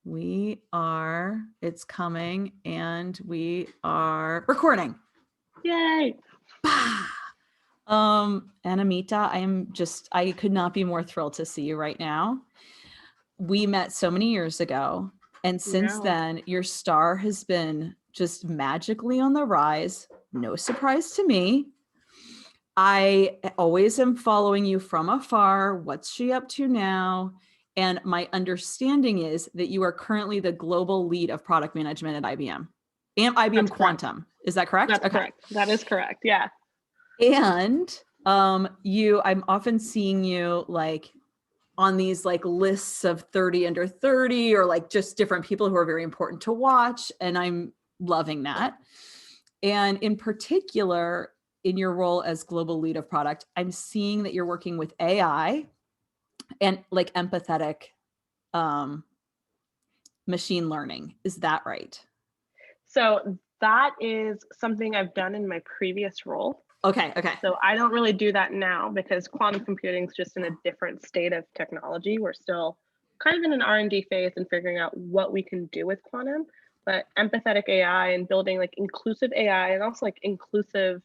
It's coming and we are recording. Yay. Anamita, I could not be more thrilled to see you right now. We met so many years ago, and since then, your star has been just magically on the rise. No surprise to me. I always am following you from afar. What's she up to now? And my understanding is that you are currently the global lead of product management at IBM and IBM Quantum. Correct. Is that correct? That's correct. That is correct. Yeah. And I'm often seeing you like on these like lists of 30 under 30 or like just different people who are very important to watch. And I'm loving that. And in particular, in your role as global lead of product, I'm seeing that you're working with AI and like empathetic machine learning. Is that right? So that is something I've done in my previous role. Okay. So I don't really do that now because quantum computing is just in a different state of technology. We're still kind of in an R&D phase and figuring out what we can do with quantum. But empathetic AI and building like inclusive AI and also like inclusive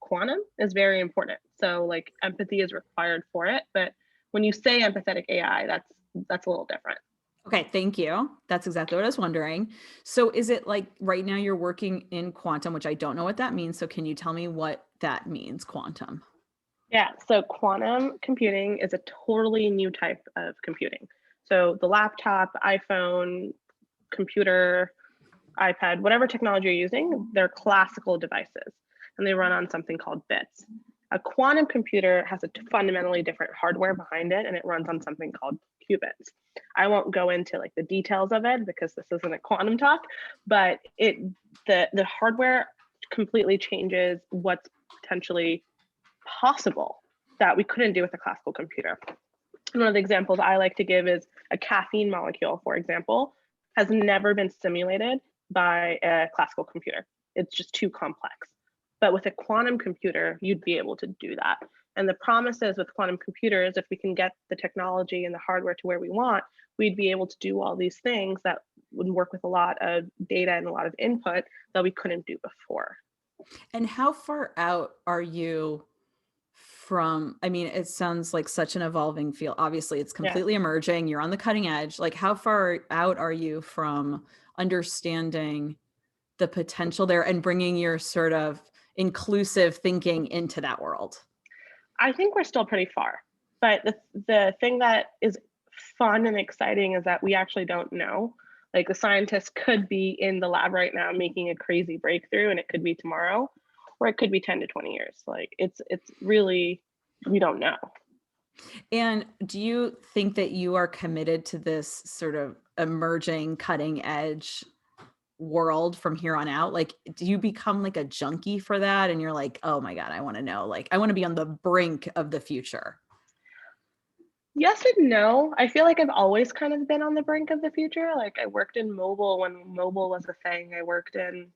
quantum is very important. So like empathy is required for it. But when you say empathetic AI, that's a little different. Okay, thank you. That's exactly what I was wondering. So is it like right now you're working in quantum, which I don't know what that means. So can you tell me what that means, quantum? Yeah, so quantum computing is a totally new type of computing. So the laptop, iPhone, computer, iPad, whatever technology you're using, they're classical devices and they run on something called bits. A quantum computer has a fundamentally different hardware behind it and it runs on something called qubits. I won't go into like the details of it because this isn't a quantum talk, but the hardware completely changes what's potentially possible that we couldn't do with a classical computer. One of the examples I like to give is a caffeine molecule, for example, has never been simulated by a classical computer. It's just too complex. But with a quantum computer, you'd be able to do that. And the promises with quantum computers, if we can get the technology and the hardware to where we want, we'd be able to do all these things that would work with a lot of data and a lot of input that we couldn't do before. And how far out are you from, I mean, it sounds like such an evolving field. Obviously, it's completely emerging. You're on the cutting edge. Like, how far out are you from understanding the potential there and bringing your sort of inclusive thinking into that world? I think we're still pretty far. But the thing that is fun and exciting is that we actually don't know. Like the scientists could be in the lab right now making a crazy breakthrough and it could be tomorrow, or it could be 10 to 20 years. Like it's really, we don't know. And do you think that you are committed to this sort of emerging cutting edge world from here on out? Like, do you become like a junkie for that? And you're like, oh my God, I want to know, like, I want to be on the brink of the future. Yes and no. I feel like I've always kind of been on the brink of the future. Like I worked in mobile when mobile was a thing. I worked in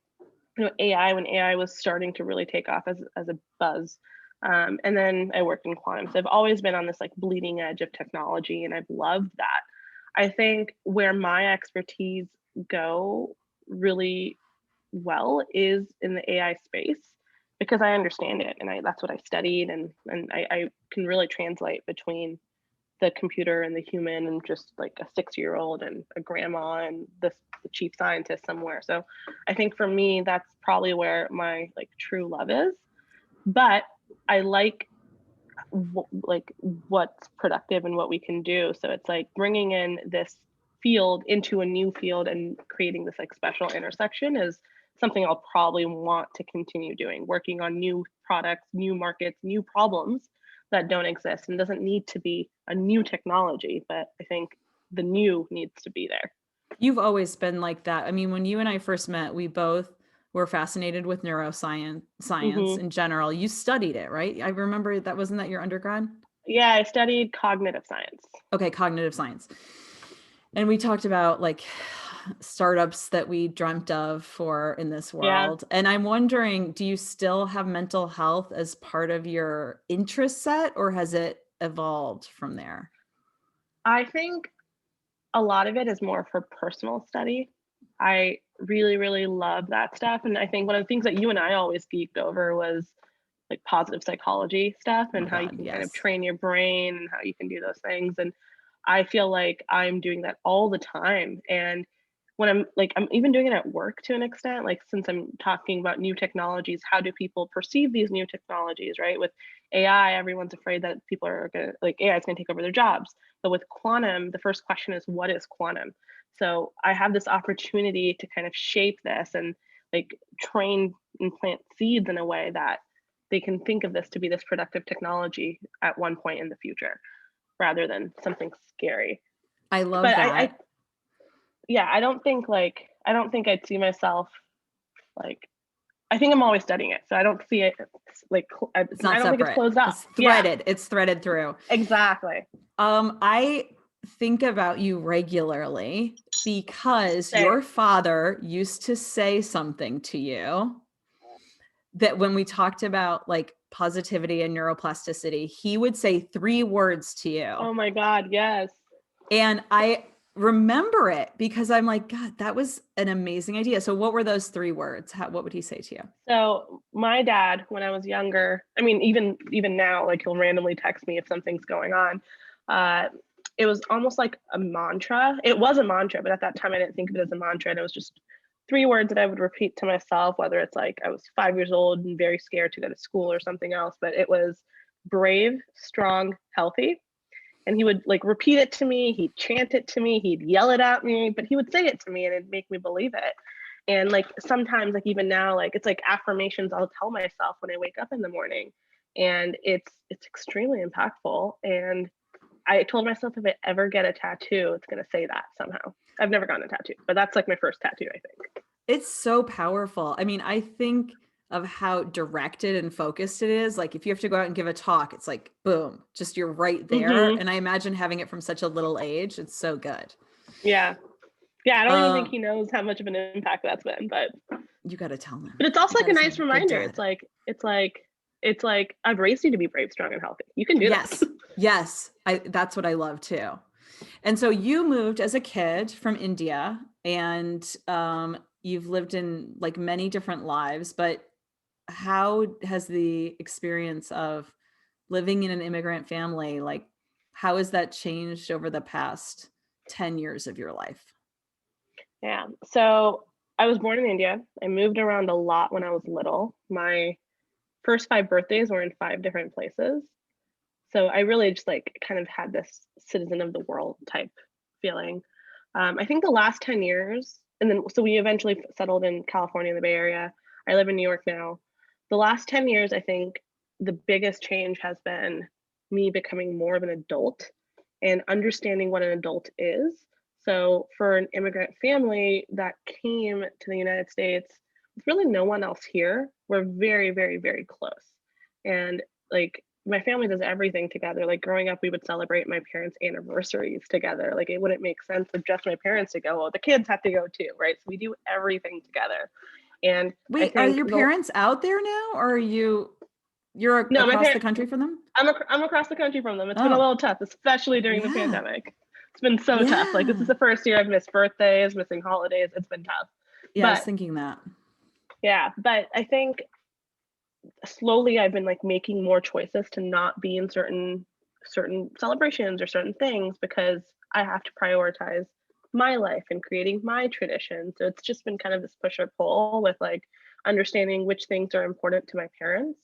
AI when AI was starting to really take off as a buzz. And then I worked in quantum. So I've always been on this like bleeding edge of technology and I've loved that. I think where my expertise go really well is in the AI space because I understand it and that's what I studied and I can really translate between the computer and the human and just like a 6-year-old and a grandma and the chief scientist somewhere. So I think for me, that's probably where my like true love is. But I like what's productive and what we can do. So it's like bringing in this field into a new field and creating this like special intersection is something I'll probably want to continue doing, working on new products, new markets, new problems that don't exist and doesn't need to be a new technology, but I think the new needs to be there. You've always been like that. I mean, when you and I first met, we both were fascinated with neuroscience in general. You studied it, right? I remember that. Wasn't that your undergrad? Yeah, I studied cognitive science. Okay, cognitive science. And we talked about like startups that we dreamt of for in this world. Yeah. And I'm wondering, do you still have mental health as part of your interest set or has it evolved from there? I think a lot of it is more for personal study. I really, really love that stuff. And I think one of the things that you and I always geeked over was like positive psychology stuff Oh and my how you God, can kind of yes. train your brain and how you can do those things. And I feel like I'm doing that all the time. And when I'm even doing it at work to an extent, like since I'm talking about new technologies, how do people perceive these new technologies, right? With AI, everyone's afraid that people are gonna, like AI is gonna take over their jobs. But with quantum, the first question is, what is quantum? So I have this opportunity to kind of shape this and like train and plant seeds in a way that they can think of this to be this productive technology at one point in the future rather than something scary. I love But I that. yeah, I don't think I'd see myself like, I think I'm always studying it. So I don't see it like, I It's not don't think it's separate. closed off. It's Yeah, threaded. It's threaded through. exactly. I think about you regularly because Same. your father used to say something to you that when we talked about like positivity and neuroplasticity, he would say 3 words to you. Oh my God, yes. And I remember it because I'm like, God, that was an amazing idea. So what were those 3 words? What would he say to you? So my dad, when I was younger, I mean, even now, like he'll randomly text me if something's going on. Uh, it was almost like a mantra. It was a mantra, but at that time I didn't think of it as a mantra. And it was just 3 words that I would repeat to myself, whether it's like I was 5 years old and very scared to go to school or something else. But it was brave, strong, healthy. And he would like repeat it to me, he'd chant it to me, he'd yell it at me, but he would say it to me and it'd make me believe it. And like sometimes, like even now, like it's like affirmations I'll tell myself when I wake up in the morning. And it's extremely impactful. And I told myself if I ever get a tattoo, it's gonna say that somehow. I've never gotten a tattoo, but that's like my first tattoo, I think. It's so powerful. I mean, I think of how directed and focused it is. Like if you have to go out and give a talk, it's like, boom, just you're right there. Mm-hmm. And I imagine having it from such a little age, it's so good. Yeah. Yeah, I don't even think Um, he knows how much of an impact that's been, you got to tell him. but it's also You like got a to tell nice him. Good reminder. dad. It's like I've raised you to be brave, strong, and healthy. You can do this. Yes. Yes. That's what I love too. And so you moved as a kid from India and you've lived in like many different lives, but how has the experience of living in an immigrant family, like how has that changed over the past 10 years of your life? Yeah. So I was born in India. I moved around a lot when I was little. My first 5 birthdays were in 5 different places. So I really just like kind of had this citizen of the world type feeling. I think the last 10 years, and then so we eventually settled in California in the Bay Area. I live in New York now. The last 10 years, I think the biggest change has been me becoming more of an adult and understanding what an adult is. So for an immigrant family that came to the United States, with really no one else here, we're very, very, very close. And like my family does everything together. Like growing up, we would celebrate my parents' anniversaries together. Like it wouldn't make sense for just my parents to go. Oh, the kids have to go too, right? So we do everything together. And I Wait, are think your the parents out there now or are you're no, my across the parents. country from them? I'm across the country from them. It's been a Oh, little tough, especially during the yeah. pandemic. It's been so tough. Like this is Yeah. the first year I've missed birthdays, missing holidays. It's been tough. Yeah, I was But thinking that. yeah, but I think slowly I've been like making more choices to not be in certain celebrations or certain things because I have to prioritize my life and creating my tradition. So it's just been kind of this push or pull with like understanding which things are important to my parents,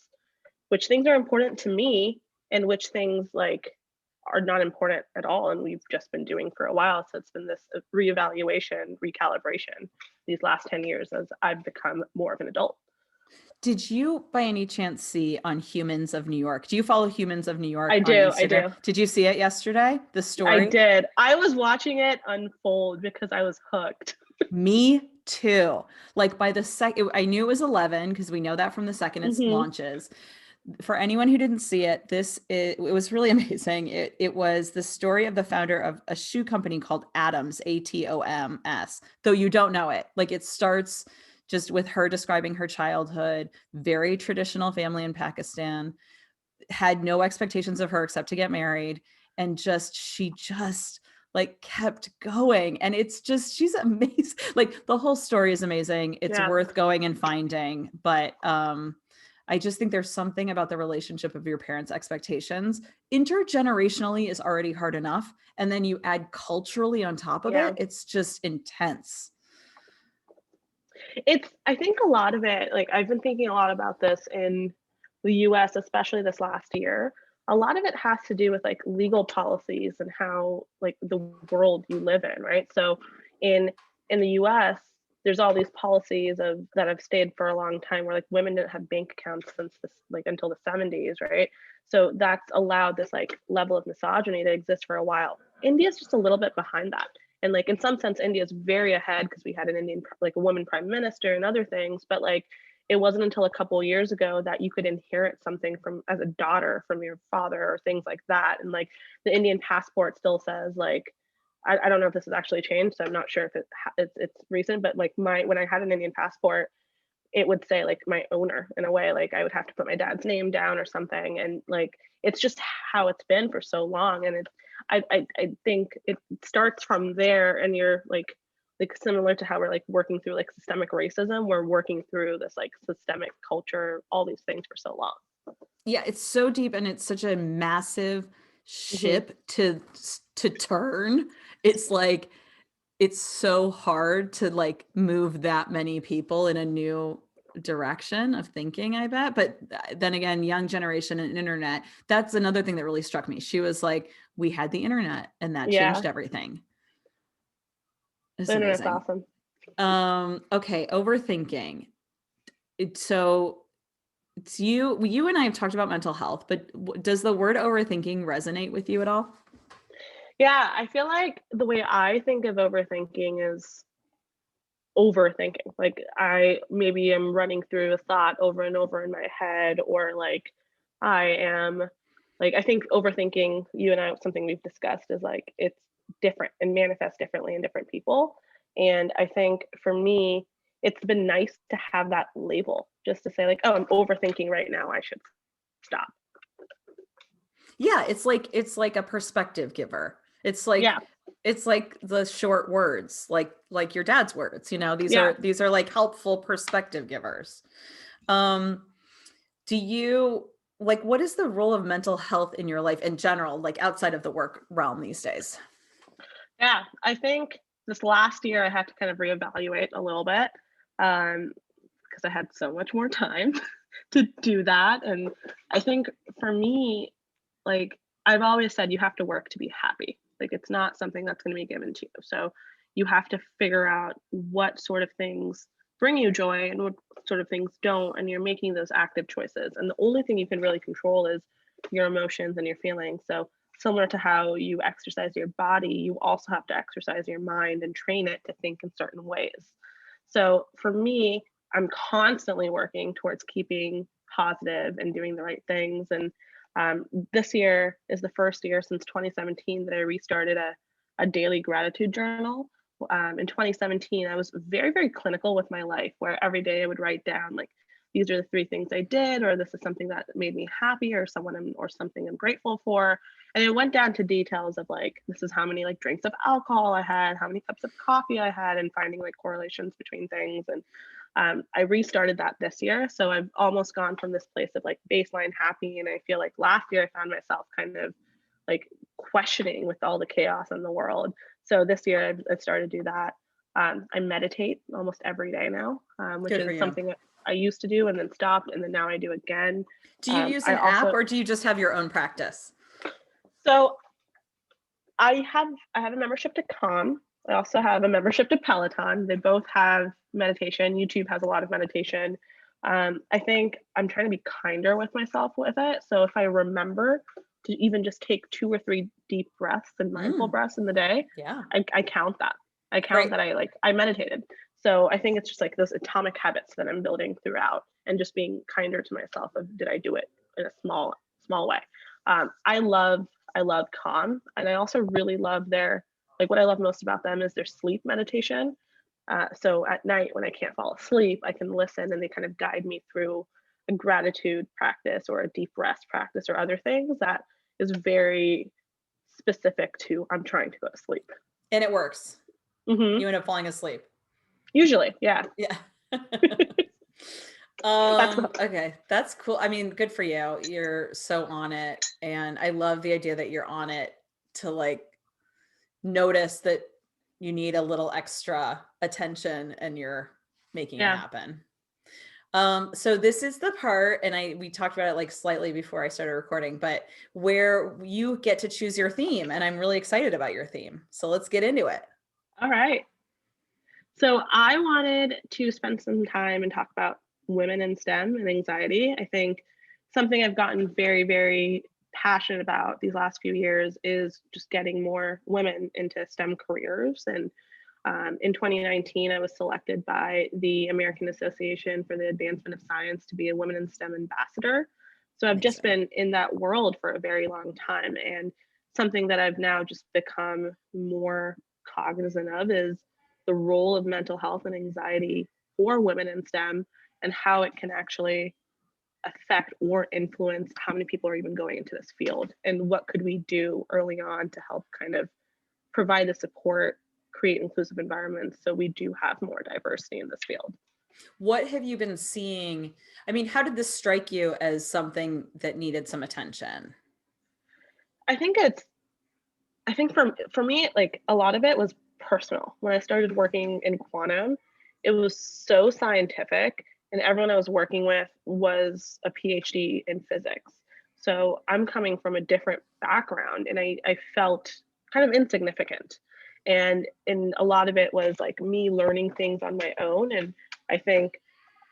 which things are important to me, and which things like are not important at all and we've just been doing for a while. So it's been this reevaluation, recalibration these last 10 years as I've become more of an adult. Did you by any chance see on Humans of New York? Do you follow Humans of New York I on do, I Instagram? do. Did you see it yesterday? The I story? did. I was watching it unfold because I was hooked. Me too. Like by the second, I knew it was 11 because we know that from the second it Hmm. launches. For anyone who didn't see it, it was really amazing. It was the story of the founder of a shoe company called Atoms, Atoms, though you don't know it. Like it starts just with her describing her childhood, very traditional family in Pakistan, had no expectations of her except to get married. And she just like kept going. And it's just, she's amazing. Like the whole story is amazing. It's worth going and finding. But I just think there's something about the relationship of your parents' expectations. Intergenerationally is already hard enough. And then you add culturally on top of it, it's just intense. I think a lot of it, like I've been thinking a lot about this in the US, especially this last year. A lot of it has to do with like legal policies and how like the world you live in, right? So in the US, there's all these policies of that have stayed for a long time where like women didn't have bank accounts since this like until the 70s, right? So that's allowed this like level of misogyny to exist for a while. India's just a little bit behind that. And like in some sense, India is very ahead because we had an Indian, like a woman prime minister and other things. But like it wasn't until a couple of years ago that you could inherit something from as a daughter from your father or things like that. And like the Indian passport still says like, I don't know if this has actually changed, so I'm not sure if it's recent. But like when I had an Indian passport, it would say like my owner in a way, like I would have to put my dad's name down or something. And like it's just how it's been for so long. And I think it starts from there. And you're like similar to how we're like working through like systemic racism, we're working through this like systemic culture, all these things for so long. Yeah, it's so deep and it's such a massive ship to turn. It's like it's so hard to like move that many people in a new direction of thinking, I bet. But then again, young generation and internet, that's another thing that really struck me. She was like, we had the internet and that changed everything. It's The internet's amazing. awesome. Okay, overthinking. So it's you and I have talked about mental health, but does the word overthinking resonate with you at all? Yeah, I feel like the way I think of overthinking is overthinking. Like I maybe am running through a thought over and over in my head, or like I am like I think overthinking, you and I, something we've discussed is like it's different and manifests differently in different people. And I think for me, it's been nice to have that label just to say like, oh, I'm overthinking right now, I should stop. Yeah, it's like a perspective giver. It's like Yeah. it's like the short words, like your dad's words, you know, Yeah. these are like helpful perspective givers. Do you like what is the role of mental health in your life in general, like outside of the work realm these days? Yeah, I think this last year I had to kind of reevaluate a little bit because I had so much more time to do that. And I think for me, like I've always said, you have to work to be happy. Like it's not something that's going to be given to you. So you have to figure out what sort of things bring you joy and what sort of things don't. And you're making those active choices. And the only thing you can really control is your emotions and your feelings. So similar to how you exercise your body, you also have to exercise your mind and train it to think in certain ways. So for me, I'm constantly working towards keeping positive and doing the right things. And this year is the first year since 2017 that I restarted a daily gratitude journal. In 2017, I was very, very clinical with my life, where every day I would write down like, these are the 3 things I did, or this is something that made me happy, or something I'm grateful for. And it went down to details of like, this is how many like drinks of alcohol I had, how many cups of coffee I had, and finding like correlations between things. And I restarted that this year. So I've almost gone from this place of like baseline happy. And I feel like last year I found myself kind of like questioning with all the chaos in the world. So this year I've started to do that. I meditate almost every day now, which Good for is you. something that I used to do and then stopped, and then now I do again. Do you use I an app also or do you just have your own practice? so I have a membership to Calm. I also have a membership to Peloton. They both have meditation. YouTube has a lot of meditation. I think I'm trying to be kinder with myself with it. So if I remember to even just take 2 or 3 deep breaths and mindful breaths in the day, Yeah. I count that. I count that I meditated. So I think it's just like those atomic habits that I'm building throughout, and just being kinder to myself of did I do it in a small way. I love Calm, and I also really love their like what I love most about them is their sleep meditation. So at night when I can't fall asleep, I can listen and they kind of guide me through a gratitude practice or a deep rest practice or other things that is very specific to I'm trying to go to sleep. And it works. Mm-hmm. You end up falling asleep. Usually, yeah. Yeah. That's Okay, that's cool. I mean, good for you. You're so on it. And I love the idea that you're on it to like notice that you need a little extra attention and you're making it happen. So this is the part, and we talked about it like slightly before I started recording, but where you get to choose your theme, and I'm really excited about your theme. So let's get into it. All right. So I wanted to spend some time and talk about women in STEM and anxiety. I think something I've gotten very, very passionate about these last few years is just getting more women into STEM careers. And in 2019, I was selected by the American Association for the Advancement of Science to be a Women in STEM ambassador. So I've just been in that world for a very long time. And something that I've now just become more cognizant of is the role of mental health and anxiety for women in STEM and how it can actually affect or influence how many people are even going into this field, and what could we do early on to help kind of provide the support, create inclusive environments so we do have more diversity in this field. What have you been seeing? I mean, how did this strike you as something that needed some attention? I think for me, like a lot of it was personal. When I started working in quantum, it was so scientific, and everyone I was working with was a PhD in physics. So I'm coming from a different background, and I felt kind of insignificant. And a lot of it was like me learning things on my own. And I think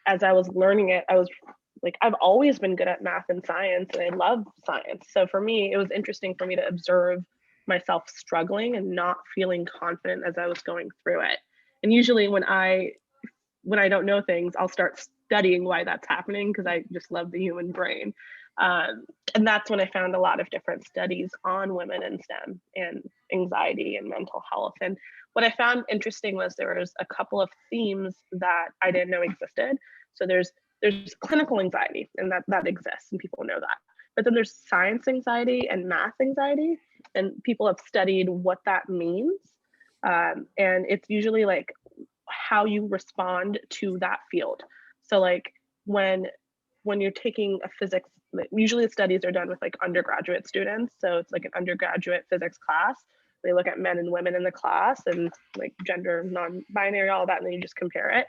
as I was learning it, I was like, I've always been good at math and science, and I love science. So for me, it was interesting for me to observe myself struggling and not feeling confident as I was going through it. And usually when I don't know things, I'll start studying why that's happening, because I just love the human brain. And that's when I found a lot of different studies on women in STEM and anxiety and mental health. And what I found interesting was there was a couple of themes that I didn't know existed. So there's clinical anxiety, and that exists, and people know that. But then there's science anxiety and math anxiety, and people have studied what that means. And it's usually like how you respond to that field. So like when you're taking a physics, usually the studies are done with like undergraduate students. So it's like an undergraduate physics class. They look at men and women in the class and like gender, non-binary, all that, and then you just compare it.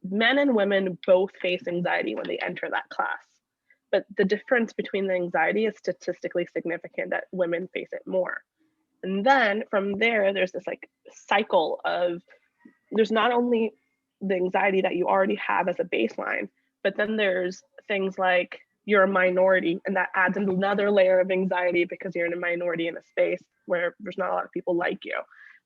Men and women both face anxiety when they enter that class. But the difference between the anxiety is statistically significant that women face it more. And then from there, there's this like cycle of, there's not only the anxiety that you already have as a baseline, but then there's things like you're a minority, and that adds another layer of anxiety because you're in a minority in a space where there's not a lot of people like you.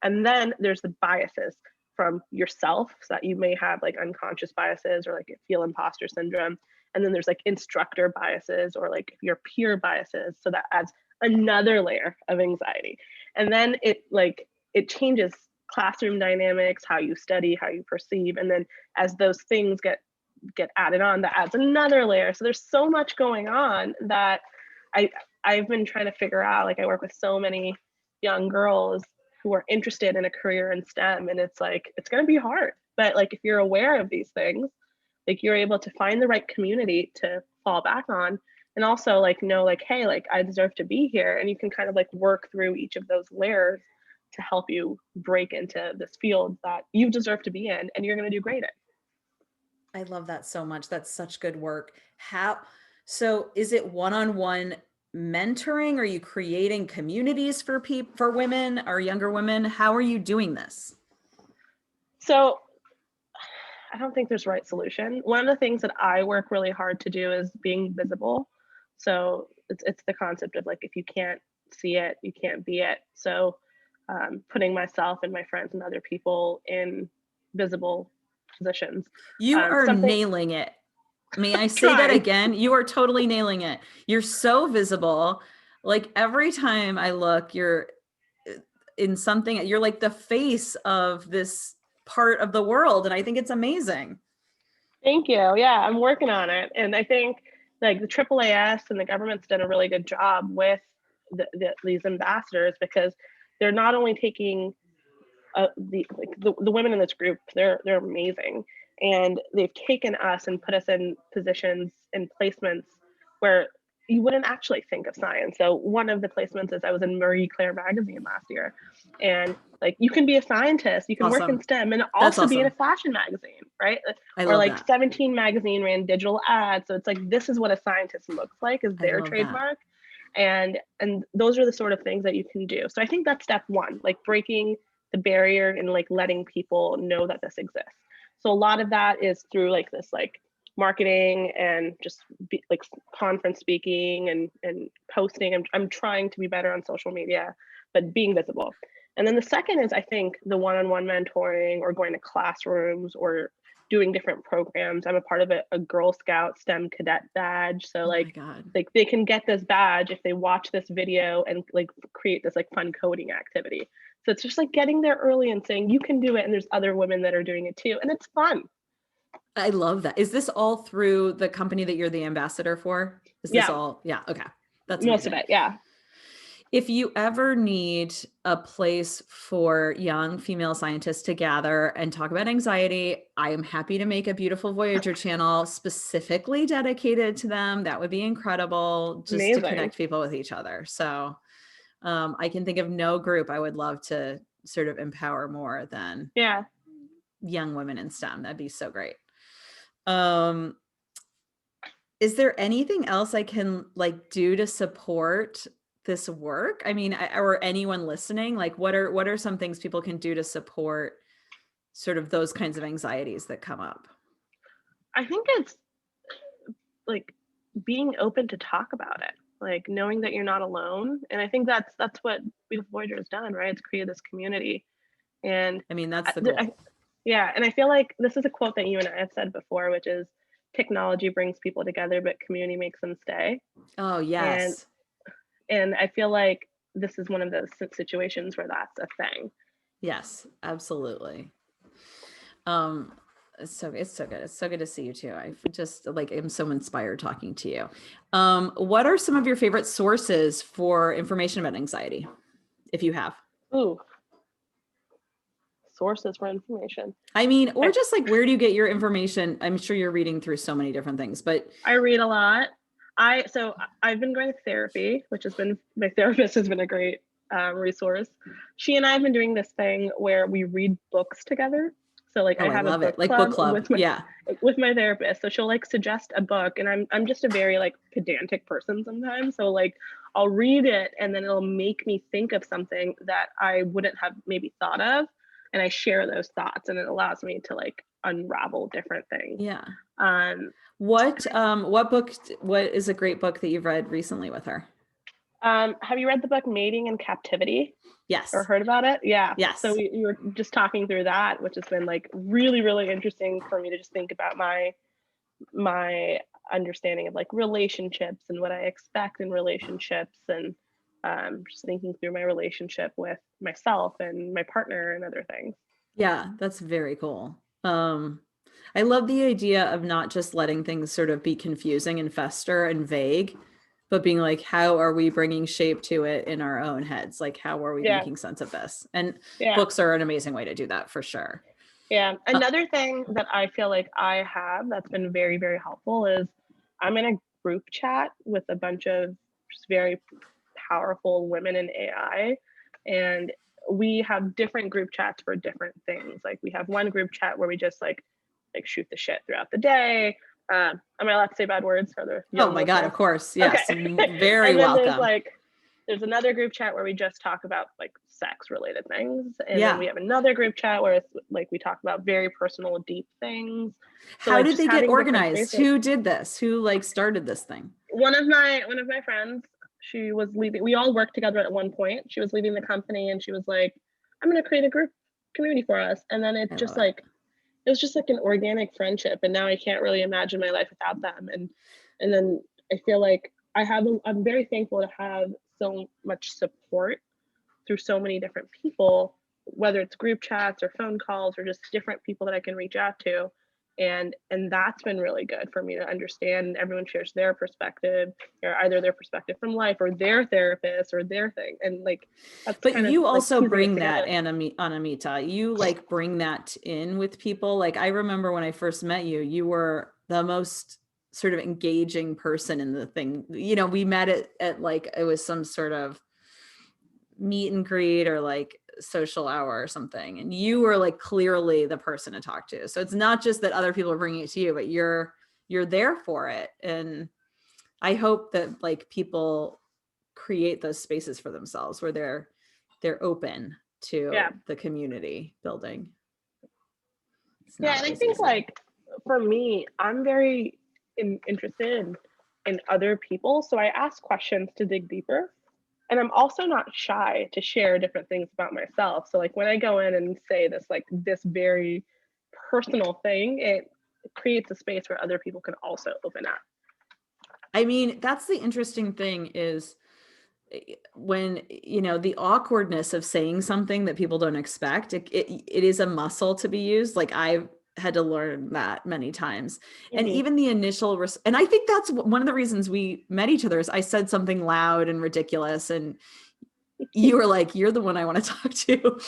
And then there's the biases from yourself, so that you may have like unconscious biases or like feel imposter syndrome. And then there's like instructor biases or like your peer biases. So that adds another layer of anxiety. And then it changes classroom dynamics, how you study, how you perceive. And then as those things get added on, that adds another layer. So there's so much going on that I've been trying to figure out. Like I work with so many young girls who are interested in a career in STEM, and it's like, it's going to be hard. But like, if you're aware of these things, like you're able to find the right community to fall back on, and also like know like, hey, like I deserve to be here. And you can kind of like work through each of those layers to help you break into this field that you deserve to be in and you're going to do great at. I love that so much. That's such good work. So is it one-on-one mentoring? Are you creating communities for women or younger women? How are you doing this? So I don't think there's a right solution. One of the things that I work really hard to do is being visible. So it's the concept of like, if you can't see it, you can't be it. So putting myself and my friends and other people in visible positions. You are nailing it. May I say that again? You are totally nailing it. You're so visible. Like every time I look, you're in something, you're like the face of this part of the world. And I think it's amazing. Thank you. Yeah, I'm working on it. And I think like the AAAS and the government's done a really good job with these ambassadors, because they're not only taking the women in this group, they're amazing, and they've taken us and put us in positions and placements where you wouldn't actually think of science. So one of the placements is I was in Marie Claire magazine last year, and like you can be a scientist, you can work in STEM, and also be in a fashion magazine, right? Or like that. 17 magazine ran digital ads. So it's like, this is what a scientist looks like, is their trademark. And those are the sort of things that you can do. So I think that's step one, like breaking the barrier and like letting people know that this exists. So a lot of that is through like this like marketing and just like conference speaking and posting. I'm trying to be better on social media, but being visible. And then the second is, I think, the one-on-one mentoring, or going to classrooms, or doing different programs. I'm a part of a Girl Scout STEM cadet badge. So like they can get this badge if they watch this video and like create this like fun coding activity. So it's just like getting there early and saying you can do it, and there's other women that are doing it too, and it's fun. I love that. Is this all through the company that you're the ambassador for? Is this all? Yeah. Okay. That's most of it. Yeah. If you ever need a place for young female scientists to gather and talk about anxiety, I am happy to make a Beautiful Voyager channel specifically dedicated to them. That would be incredible, just to connect people with each other. So I can think of no group I would love to sort of empower more than young women in STEM. That'd be so great. Is there anything else I can like do to support this work? I mean, or anyone listening, like what are some things people can do to support sort of those kinds of anxieties that come up? I think it's like being open to talk about it, like knowing that you're not alone. And I think that's what Beautiful Voyager has done, right? It's created this community. And I mean, that's the goal. And I feel like this is a quote that you and I have said before, which is, technology brings people together, but community makes them stay. Oh, yes. And I feel like this is one of those situations where that's a thing. Yes, absolutely. It's so good. It's so good to see you too. I just like am so inspired talking to you. What are some of your favorite sources for information about anxiety, if you have? Ooh. Sources for information. I mean, or just like, where do you get your information? I'm sure you're reading through so many different things, but I read a lot. So I've been going to therapy, which has been, my therapist has been a great resource. She and I have been doing this thing where we read books together. So like I have a book club with my therapist. So she'll like suggest a book, and I'm just a very like pedantic person sometimes. So like I'll read it, and then it'll make me think of something that I wouldn't have maybe thought of, and I share those thoughts, and it allows me to like unravel different things. Yeah. What is a great book that you've read recently with her? Have you read the book Mating in Captivity? Yes. Or heard about it? Yeah. Yes. So we were just talking through that, which has been like really, really interesting for me to just think about my understanding of like relationships and what I expect in relationships, and just thinking through my relationship with myself and my partner and other things. Yeah, that's very cool. I love the idea of not just letting things sort of be confusing and fester and vague, but being like, how are we bringing shape to it in our own heads? Like, how are we making sense of this? And books are an amazing way to do that, for sure. Yeah. Another thing that I feel like I have that's been very, very helpful is I'm in a group chat with a bunch of just very powerful women in AI. And we have different group chats for different things. Like we have one group chat where we just like shoot the shit throughout the day. Am I allowed to say bad words for the young listeners? God, of course. Yes. Okay. Very and then welcome. There's another group chat where we just talk about like sex related things. And then we have another group chat where it's like we talk about very personal, deep things. So how did they get organized? Who did this? Who like started this thing? One of my friends, she was leaving. We all worked together at one point. She was leaving the company and she was like, I'm going to create a group community for us. And then it was just like an organic friendship. And now I can't really imagine my life without them. And then I feel like I'm very thankful to have so much support through so many different people, whether it's group chats or phone calls or just different people that I can reach out to. And that's been really good for me to understand. Everyone shares their perspective, or either their perspective from life or their therapist or their thing. And like, that's but kind of you like also piecing it bring together. that, Anamita, you like bring that in with people. Like I remember when I first met you, you were the most sort of engaging person in the thing. You know, we met at like, it was some sort of meet and greet or like social hour or something. And you were like clearly the person to talk to. So it's not just that other people are bringing it to you, but you're there for it. And I hope that like people create those spaces for themselves where they're open to the community building. Yeah, and I think easy. like for me, I'm very interested in other people, so I ask questions to dig deeper. And I'm also not shy to share different things about myself. So like when I go in and say this very personal thing, it creates a space where other people can also open up. I mean, that's the interesting thing is when, you know, the awkwardness of saying something that people don't expect, it is a muscle to be used. Like I've had to learn that many times. And even the initial, and I think that's one of the reasons we met each other is I said something loud and ridiculous. And you were like, you're the one I want to talk to.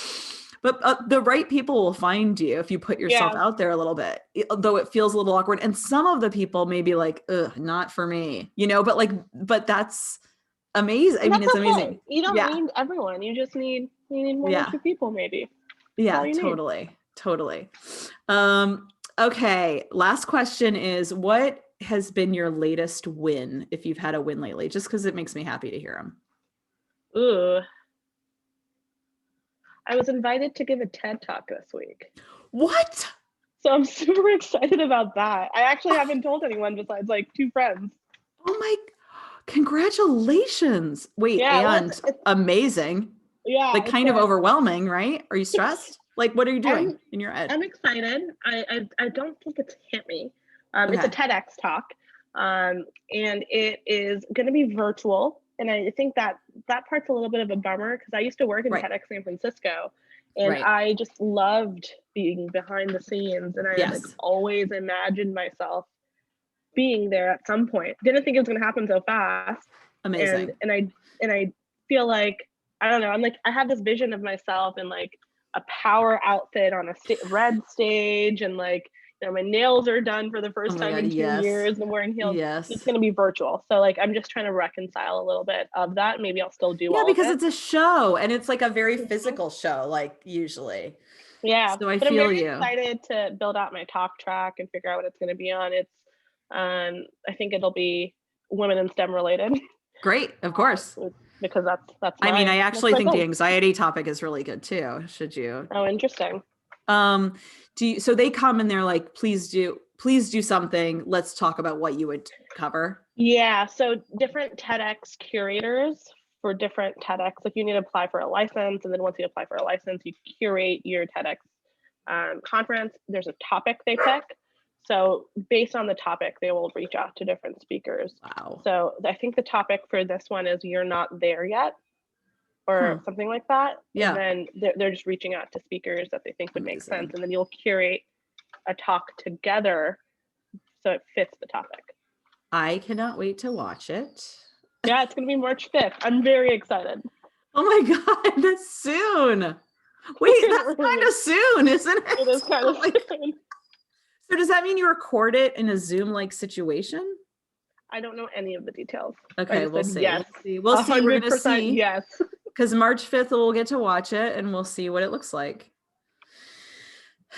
But the right people will find you if you put yourself out there a little bit, though it feels a little awkward. And some of the people may be like, ugh, not for me, you know, but that's amazing. I mean, it's amazing. You don't need everyone. You just need one or two people maybe. Yeah, totally. Okay. Last question is, what has been your latest win, if you've had a win lately, just because it makes me happy to hear them? Ooh. I was invited to give a TED Talk this week. What? So I'm super excited about that. I actually haven't told anyone besides like 2 friends. Oh my, congratulations. Wait, and it's amazing. Yeah. Like kind of overwhelming, right? Are you stressed? Like, what are you doing in your head? I'm excited. I don't think it's hit me. It's a TEDx talk. And it is going to be virtual. And I think that part's a little bit of a bummer because I used to work in TEDx San Francisco, and I just loved being behind the scenes. And I like always imagined myself being there at some point. Didn't think it was going to happen so fast. Amazing. And I feel like, I don't know, I'm like, I have this vision of myself in like a power outfit on a red stage, and like, you know, my nails are done for the first time in 2 years, and I'm wearing heels. It's going to be virtual. So like, I'm just trying to reconcile a little bit of that. Maybe I'll still do all because of it. it's a show and it's like a very physical show, like usually. Yeah. So I'm very excited to build out my talk track and figure out what it's going to be on. It's, I think it'll be women in STEM related. Great. Of course. Because that's I mean, I actually think the anxiety topic is really good too. Should you? Oh, interesting. So they come and they're like, please do something. Let's talk about what you would cover. Yeah. So different TEDx curators for different TEDx, like you need to apply for a license. And then once you apply for a license, you curate your TEDx conference. There's a topic they pick. So based on the topic, they will reach out to different speakers. Wow. So I think the topic for this one is "You're Not There Yet," or something like that. Yeah. And then they're just reaching out to speakers that they think would make sense. And then you'll curate a talk together so it fits the topic. I cannot wait to watch it. Yeah, it's going to be March 5th. I'm very excited. Oh my God, that's soon. Wait, that's kind of soon, isn't it? It is kind of soon. So does that mean you record it in a Zoom-like situation? I don't know any of the details. Okay, we'll see. Yes. We'll see. We're going to see. Yes. Because March 5th, we'll get to watch it and we'll see what it looks like.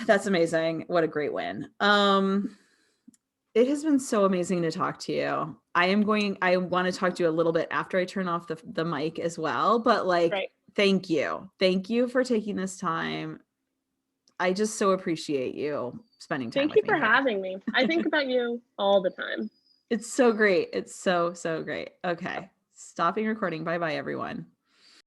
That's amazing. What a great win. It has been so amazing to talk to you. I want to talk to you a little bit after I turn off the mic as well, but like, thank you. Thank you for taking this time. I just so appreciate you spending time with me. Thank you for having me. I think about you all the time. It's so great. It's so great. Okay. Stopping recording. Bye-bye, everyone.